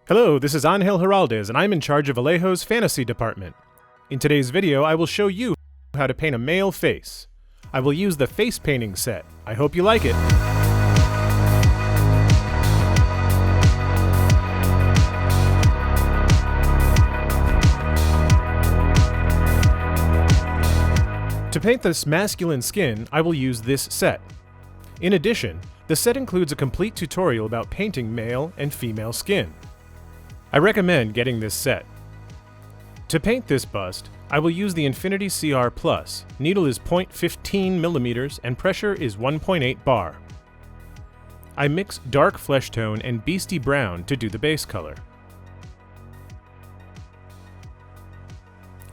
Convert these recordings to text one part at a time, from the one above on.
Hello, this is Angel Heraldez, and I'm in charge of Alejo's fantasy department. In today's video, I will show you how to paint a male face. I will use the face painting set. I hope you like it. To paint this masculine skin, I will use this set. In addition, the set includes a complete tutorial about painting male and female skin. I recommend getting this set. To paint this bust, I will use the Infinity CR Plus. Needle is 0.15 millimeters and pressure is 1.8 bar. I mix dark flesh tone and beastie brown to do the base color.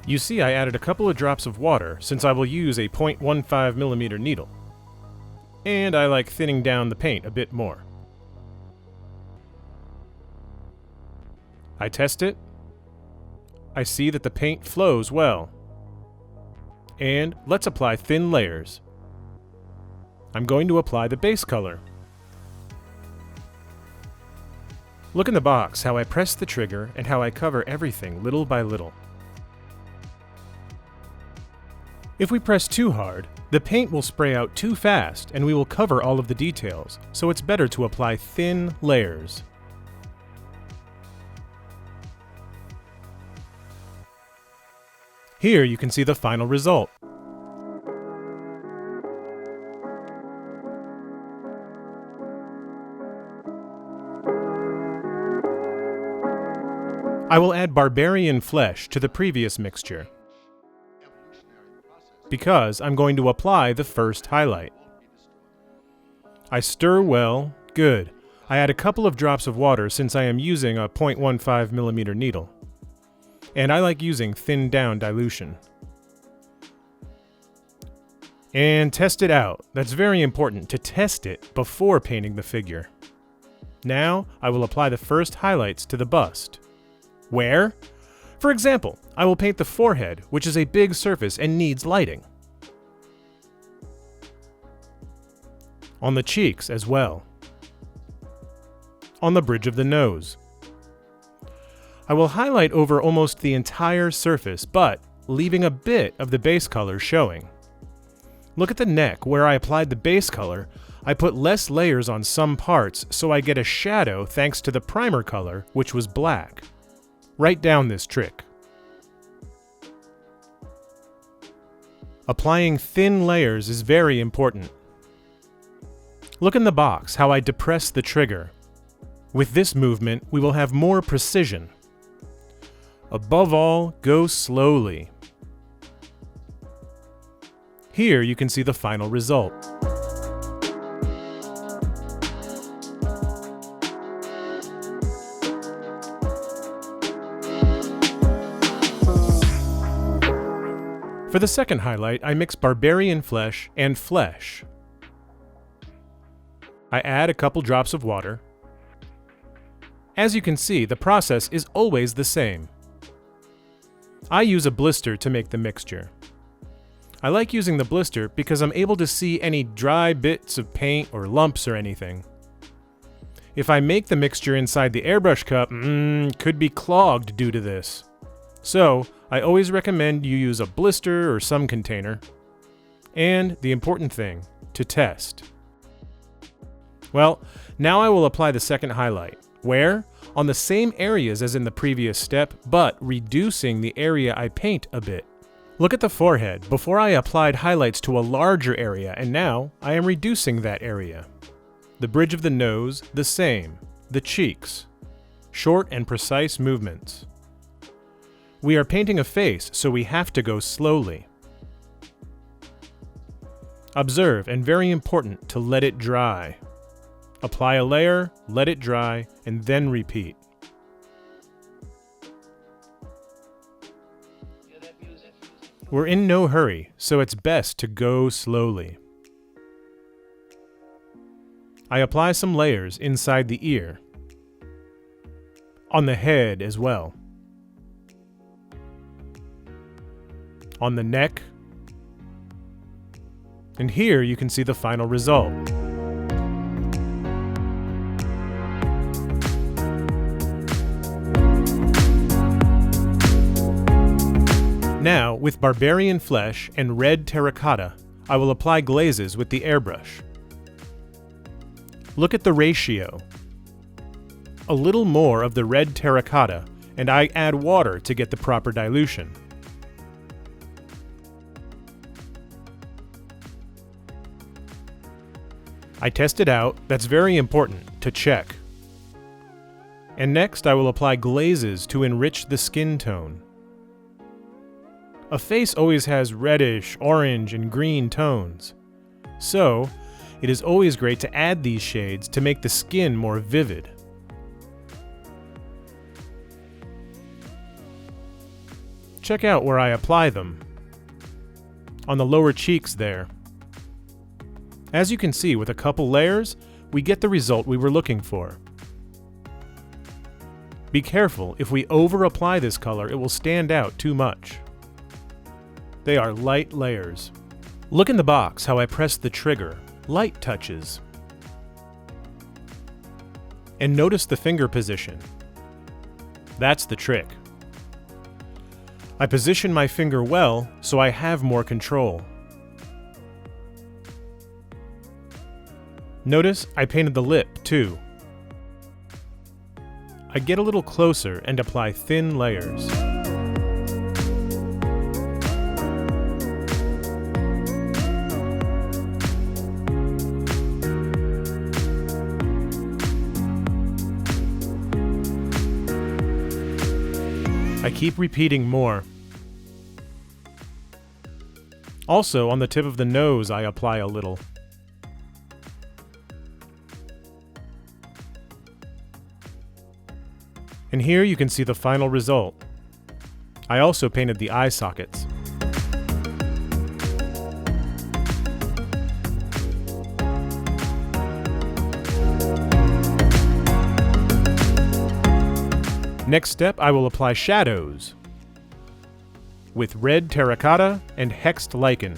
You see I added a couple of drops of water since I will use a 0.15 millimeter needle. And I like thinning down the paint a bit more. I test it. I see that the paint flows well. And let's apply thin layers. I'm going to apply the base color. Look in the box how I press the trigger and how I cover everything little by little. If we press too hard, the paint will spray out too fast and we will cover all of the details, so it's better to apply thin layers. Here you can see the final result. I will add barbarian flesh to the previous mixture, because I'm going to apply the first highlight. I stir well, good. I add a couple of drops of water since I am using a 0.15 millimeter needle. And I like using thinned down dilution. And test it out. That's very important to test it before painting the figure. Now I will apply the first highlights to the bust. Where? For example, I will paint the forehead, which is a big surface and needs lighting. On the cheeks as well. On the bridge of the nose. I will highlight over almost the entire surface, but leaving a bit of the base color showing. Look at the neck where I applied the base color. I put less layers on some parts so I get a shadow thanks to the primer color, which was black. Write down this trick. Applying thin layers is very important. Look in the box how I depress the trigger. With this movement, we will have more precision. Above all, go slowly. Here you can see the final result. For the second highlight, I mix barbarian flesh and flesh. I add a couple drops of water. As you can see, the process is always the same. I use a blister to make the mixture. I like using the blister because I'm able to see any dry bits of paint or lumps or anything. If I make the mixture inside the airbrush cup, could be clogged due to this. So, I always recommend you use a blister or some container. And the important thing, to test. Well, now I will apply the second highlight. Where? On the same areas as in the previous step, but reducing the area I paint a bit. Look at the forehead. Before I applied highlights to a larger area, and now I am reducing that area. The bridge of the nose, the same. The cheeks. Short and precise movements. We are painting a face, so we have to go slowly. Observe, and very important, to let it dry. Apply a layer, let it dry, and then repeat. We're in no hurry, so it's best to go slowly. I apply some layers inside the ear. On the head as well. On the neck. And here you can see the final result. Now, with barbarian flesh and red terracotta, I will apply glazes with the airbrush. Look at the ratio. A little more of the red terracotta, and I add water to get the proper dilution. I test it out. That's very important to check. And next I will apply glazes to enrich the skin tone. A face always has reddish, orange, and green tones. So, it is always great to add these shades to make the skin more vivid. Check out where I apply them. On the lower cheeks there. As you can see, with a couple layers, we get the result we were looking for. Be careful, if we over-apply this color, it will stand out too much. They are light layers. Look in the box how I press the trigger, light touches. And notice the finger position. That's the trick. I position my finger well, so I have more control. Notice I painted the lip, too. I get a little closer and apply thin layers. I keep repeating more. Also, on the tip of the nose, I apply a little. And here you can see the final result. I also painted the eye sockets. Next step, I will apply shadows with red terracotta and hexed lichen.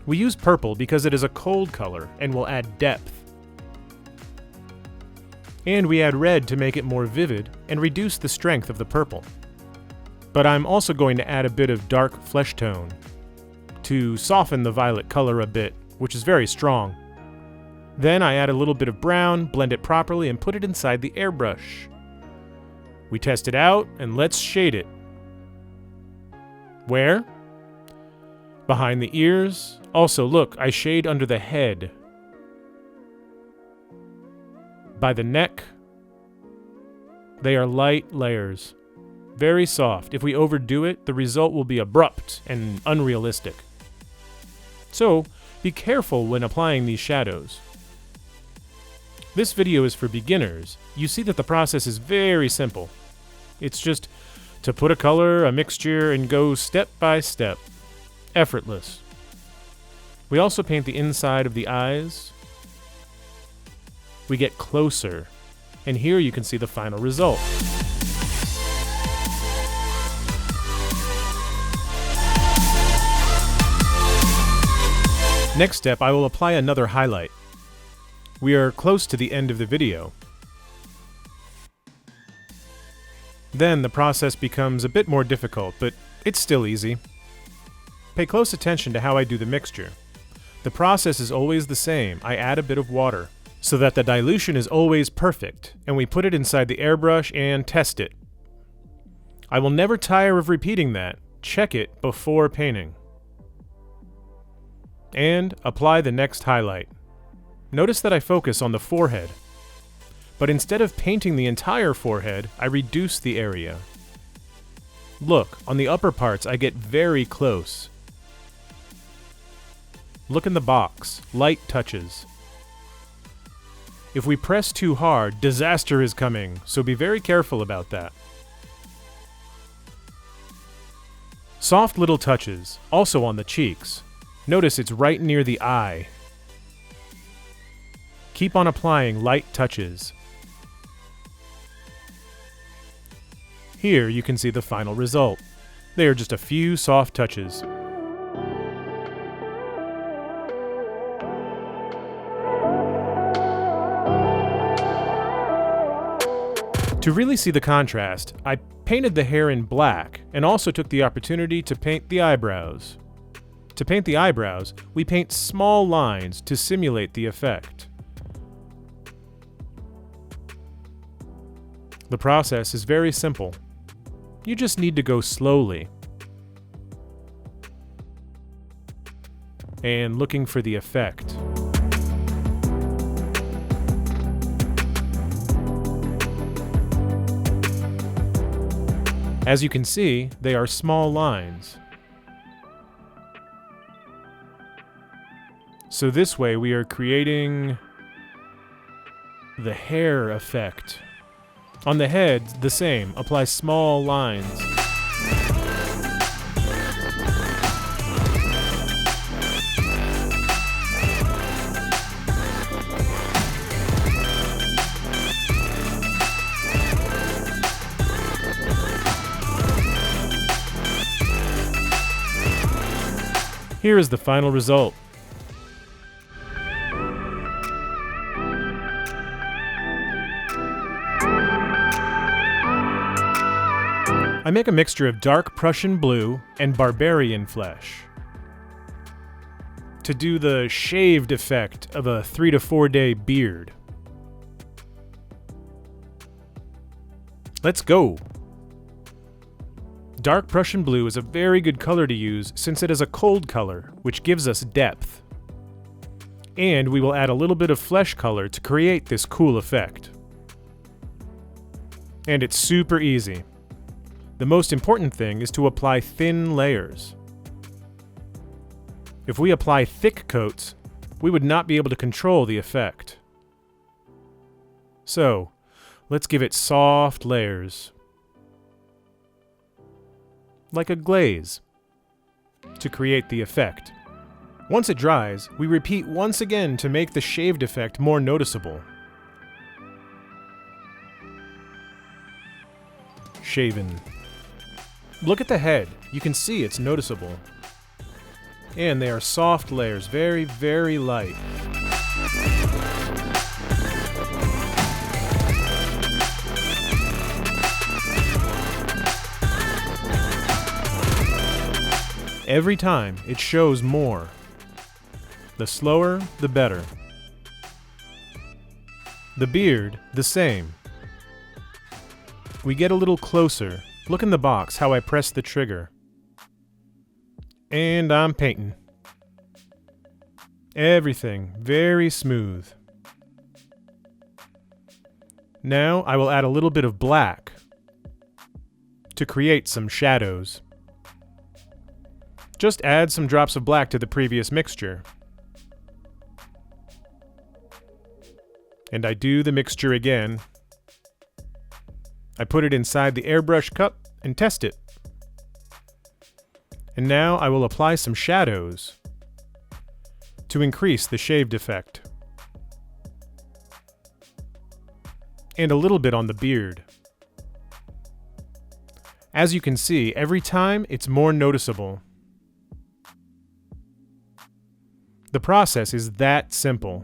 We use purple because it is a cold color and will add depth. And we add red to make it more vivid and reduce the strength of the purple. But I'm also going to add a bit of dark flesh tone to soften the violet color a bit, which is very strong. Then I add a little bit of brown, blend it properly, and put it inside the airbrush. We test it out, and let's shade it. Where? Behind the ears. Also, look, I shade under the head. By the neck. They are light layers. Very soft. If we overdo it, the result will be abrupt and unrealistic. So, be careful when applying these shadows. This video is for beginners. You see that the process is very simple. It's just to put a color, a mixture, and go step by step. Effortless. We also paint the inside of the eyes. We get closer, and here you can see the final result. Next step, I will apply another highlight. We are close to the end of the video. Then the process becomes a bit more difficult, but it's still easy. Pay close attention to how I do the mixture. The process is always the same. I add a bit of water so that the dilution is always perfect, and we put it inside the airbrush and test it. I will never tire of repeating that. Check it before painting. And apply the next highlight. Notice that I focus on the forehead, but instead of painting the entire forehead, I reduce the area. Look, on the upper parts I get very close. Look in the box, light touches. If we press too hard, disaster is coming, so be very careful about that. Soft little touches, also on the cheeks. Notice it's right near the eye. Keep on applying light touches. Here you can see the final result. They are just a few soft touches. To really see the contrast, I painted the hair in black and also took the opportunity to paint the eyebrows. To paint the eyebrows, we paint small lines to simulate the effect. The process is very simple. You just need to go slowly and looking for the effect. As you can see, they are small lines. So this way we are creating the hair effect. On the head, the same. Apply small lines. Here is the final result. I make a mixture of dark Prussian blue and barbarian flesh to do the shaved effect of a 3 to 4 day beard. Let's go! Dark Prussian blue is a very good color to use since it is a cold color, which gives us depth. And we will add a little bit of flesh color to create this cool effect. And it's super easy. The most important thing is to apply thin layers. If we apply thick coats, we would not be able to control the effect. So, let's give it soft layers, like a glaze, to create the effect. Once it dries, we repeat once again to make the shaved effect more noticeable. Shaven. Look at the head. You can see it's noticeable. And they are soft layers, very, very light. Every time, it shows more. The slower, the better. The beard, the same. We get a little closer. Look in the box how I press the trigger. And I'm painting. Everything very smooth. Now I will add a little bit of black to create some shadows. Just add some drops of black to the previous mixture. And I do the mixture again. I put it inside the airbrush cup and test it. And now I will apply some shadows to increase the shaved effect. And a little bit on the beard. As you can see, every time it's more noticeable. The process is that simple.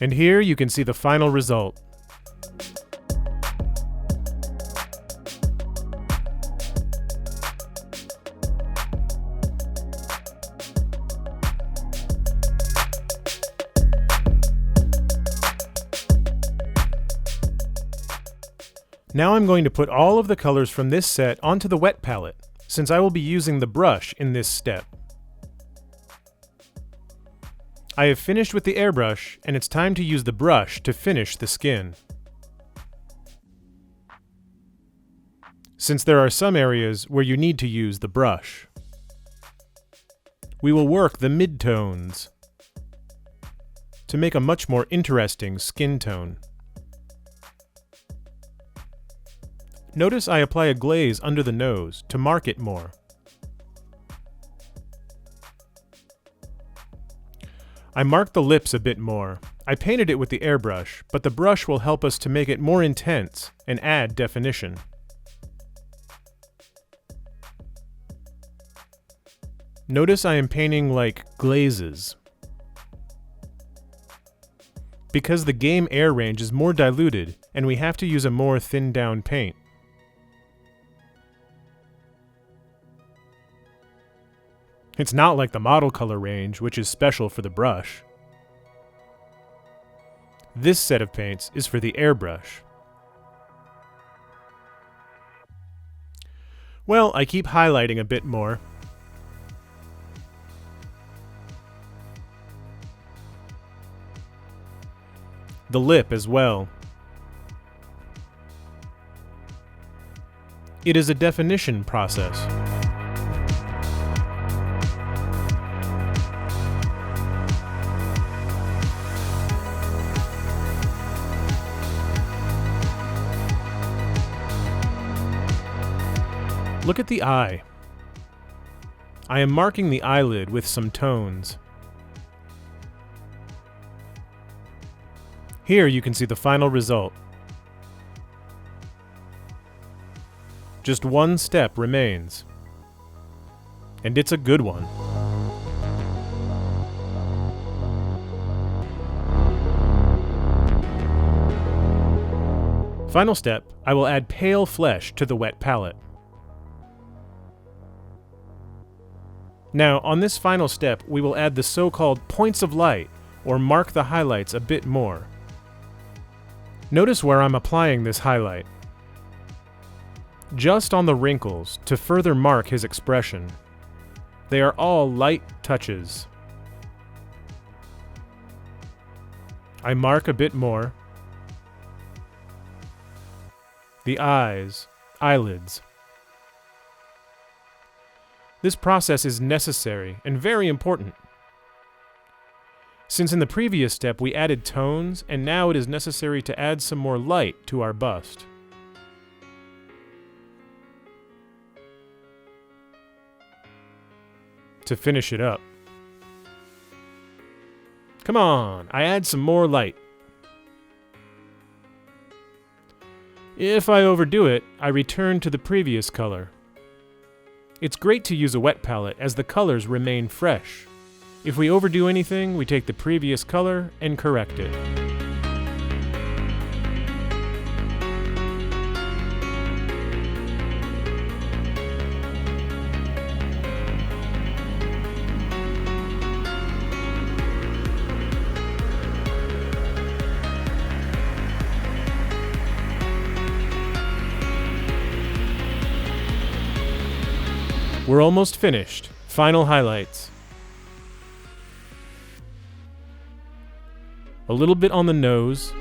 And here you can see the final result. Now I'm going to put all of the colors from this set onto the wet palette, since I will be using the brush in this step. I have finished with the airbrush, and it's time to use the brush to finish the skin. Since there are some areas where you need to use the brush, we will work the midtones to make a much more interesting skin tone. Notice I apply a glaze under the nose to mark it more. I marked the lips a bit more. I painted it with the airbrush, but the brush will help us to make it more intense and add definition. Notice I am painting like glazes. Because the game air range is more diluted and we have to use a more thinned down paint. It's not like the model color range, which is special for the brush. This set of paints is for the airbrush. Well, I keep highlighting a bit more. The lip as well. It is a definition process. Look at the eye. I am marking the eyelid with some tones. Here you can see the final result. Just one step remains. And it's a good one. Final step, I will add pale flesh to the wet palette. Now, on this final step, we will add the so-called points of light, or mark the highlights a bit more. Notice where I'm applying this highlight. Just on the wrinkles, to further mark his expression. They are all light touches. I mark a bit more. The eyes, eyelids. This process is necessary and very important. Since in the previous step we added tones, and now it is necessary to add some more light to our bust. To finish it up. Come on, I add some more light. If I overdo it, I return to the previous color. It's great to use a wet palette as the colors remain fresh. If we overdo anything, we take the previous color and correct it. We're almost finished. Final highlights. A little bit on the nose.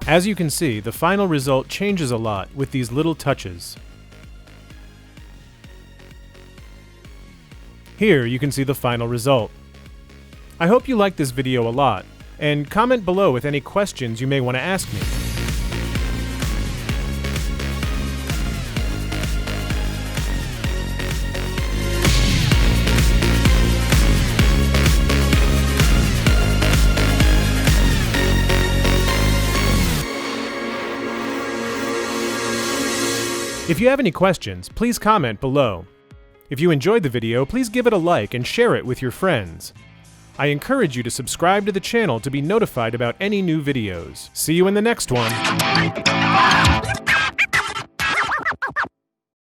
As you can see, the final result changes a lot with these little touches. Here you can see the final result. I hope you liked this video a lot, and comment below with any questions you may want to ask me. If you have any questions, please comment below. If you enjoyed the video, please give it a like and share it with your friends. I encourage you to subscribe to the channel to be notified about any new videos. See you in the next one!